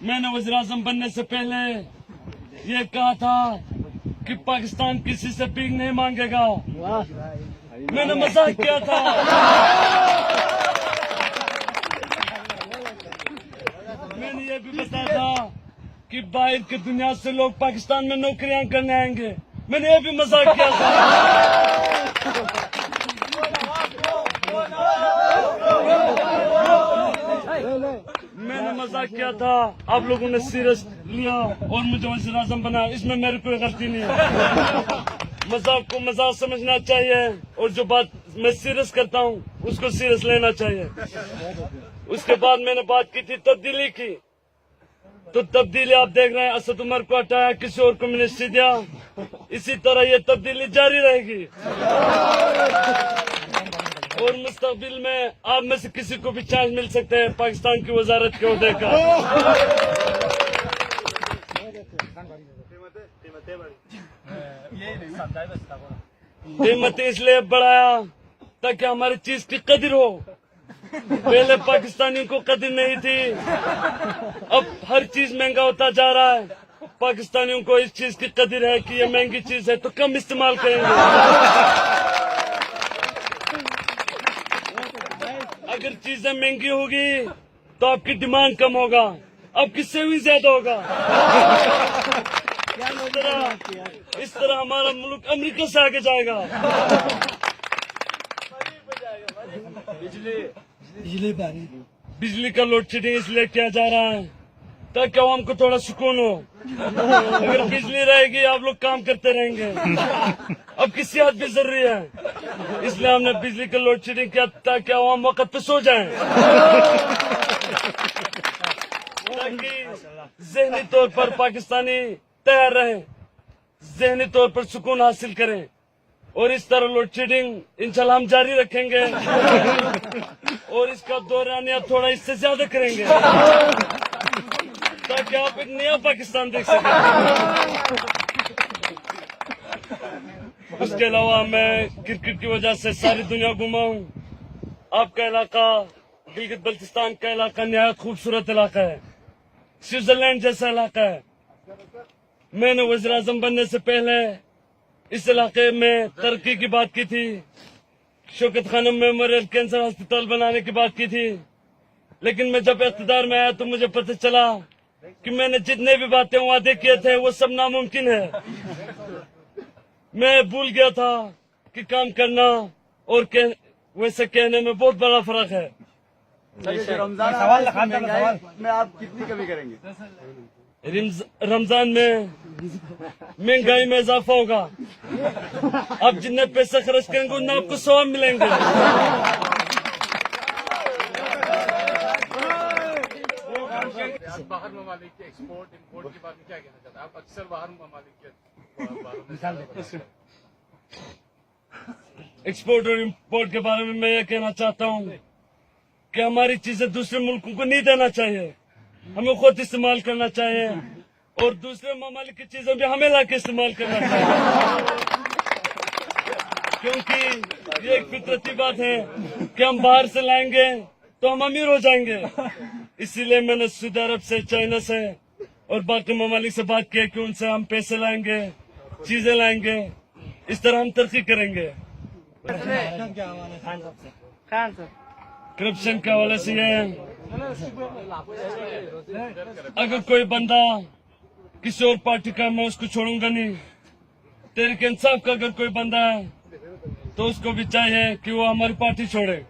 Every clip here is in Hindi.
मैंने वज़ीर-ए-आज़म बनने से पहले ये कहा था कि पाकिस्तान किसी से भीख नहीं मांगेगा। मैंने मजाक किया था। मैंने ये भी बताया था कि बाहर की दुनिया से लोग पाकिस्तान में नौकरियां करने आएंगे। मैंने ये भी मजाक किया था। मैंने मजाक किया था, आप लोगों ने सीरियस लिया और मुझे वज़ीर-ए-आज़म बनाया। इसमें मेरी कोई गलती नहीं है। मजाक को मजाक समझना चाहिए और जो बात मैं सीरियस करता हूँ उसको सीरियस लेना चाहिए। उसके बाद मैंने बात की थी तब्दीली की, तो तब्दीली आप देख रहे हैं, असद उमर को हटाया, किसी और को मिनिस्ट्री दिया। इसी तरह ये तब्दीली जारी रहेगी और मुस्तकबिल में आप में से किसी को भी चांस मिल सकते हैं पाकिस्तान की वजारत के ओहदे का। कीमत इसलिए बढ़ाया ताकि हमारी चीज की कदर हो। पहले पाकिस्तानियों को कदर नहीं थी, अब हर चीज महंगा होता जा रहा है। पाकिस्तानियों को इस चीज की कदर है कि ये महंगी चीज है तो कम इस्तेमाल करेंगे। अगर चीजें महंगी होगी तो आपकी डिमांड कम होगा, आपकी सेविंग ज्यादा होगा। इस तरह हमारा मुल्क अमेरिका से आगे जाएगा। बिजली का लोड शेडिंग इसलिए किया जा रहा है ताकि आवाम को थोड़ा सुकून हो। अगर बिजली रहेगी आप लोग काम करते रहेंगे। अब की सेहत भी जरूरी है, इसलिए हमने बिजली का लोड शेडिंग किया ताकि आवाम वक्त पे सो जाएं, ताकि ज़हनी तौर पर पाकिस्तानी तैयार रहें, ज़हनी तौर पर सुकून हासिल करें। और इस तरह लोड शेडिंग इंशाल्लाह हम जारी रखेंगे और इसका दौरानिया थोड़ा इससे ज्यादा करेंगे ताकि आप एक नया पाकिस्तान देख सकें। उसके अलावा मैं क्रिकेट की वजह से सारी दुनिया घुमा हूँ। आपका इलाका गिलगित बल्तिस्तान का इलाका निहायत खूबसूरत इलाका है, स्विट्जरलैंड जैसा इलाका है। मैंने वज़ीर-ए-आज़म बनने से पहले इस इलाके में तरक्की की बात की थी, Shaukat Khanum memorial cancer hospital बनाने की बात की थी, लेकिन मैं जब इख्तिदार में आया तो मुझे पता चला कि मैंने जितने भी बातें वादे किए थे वो सब नामुमकिन है। मैं भूल गया था कि काम करना और वैसे कहने में बहुत बड़ा फर्क है। रमजान में आप कितनी कमी करेंगे? रमजान में महंगाई में इजाफा होगा। आप जितने पैसे खर्च करेंगे उतना आपको सवाब मिलेंगे। बाहर ममालिक के एक्सपोर्ट इम्पोर्ट के बारे में क्या कहना चाहते हैं आप? अक्सर बाहर ममालिक के एक्सपोर्ट और इम्पोर्ट के बारे में मैं ये कहना चाहता हूँ कि हमारी चीजें दूसरे मुल्कों को नहीं देना चाहिए, हमें खुद इस्तेमाल करना चाहिए और दूसरे ममालिक की चीजें भी हमें लाके इस्तेमाल करना चाहिए, क्योंकि ये एक फितरती बात है कि हम बाहर से लाएंगे तो हम अमीर हो जाएंगे। इसीलिए मैंने सऊदी अरब से, चाइना से और बाकी ममालिक से बात की कि उनसे हम पैसे लाएंगे, चीजें लाएंगे, इस तरह हम तरक्की करेंगे। करप्शन के हवाले से ये, अगर कोई बंदा किसी और पार्टी का, मैं उसको छोड़ूंगा नहीं। तहरीक इंसाफ का अगर कोई बंदा है तो उसको भी चाहिए कि वो हमारी पार्टी छोड़े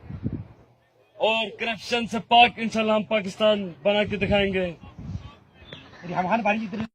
और करप्शन से पाक इंशाल्लाह हम पाकिस्तान बना के दिखाएंगे।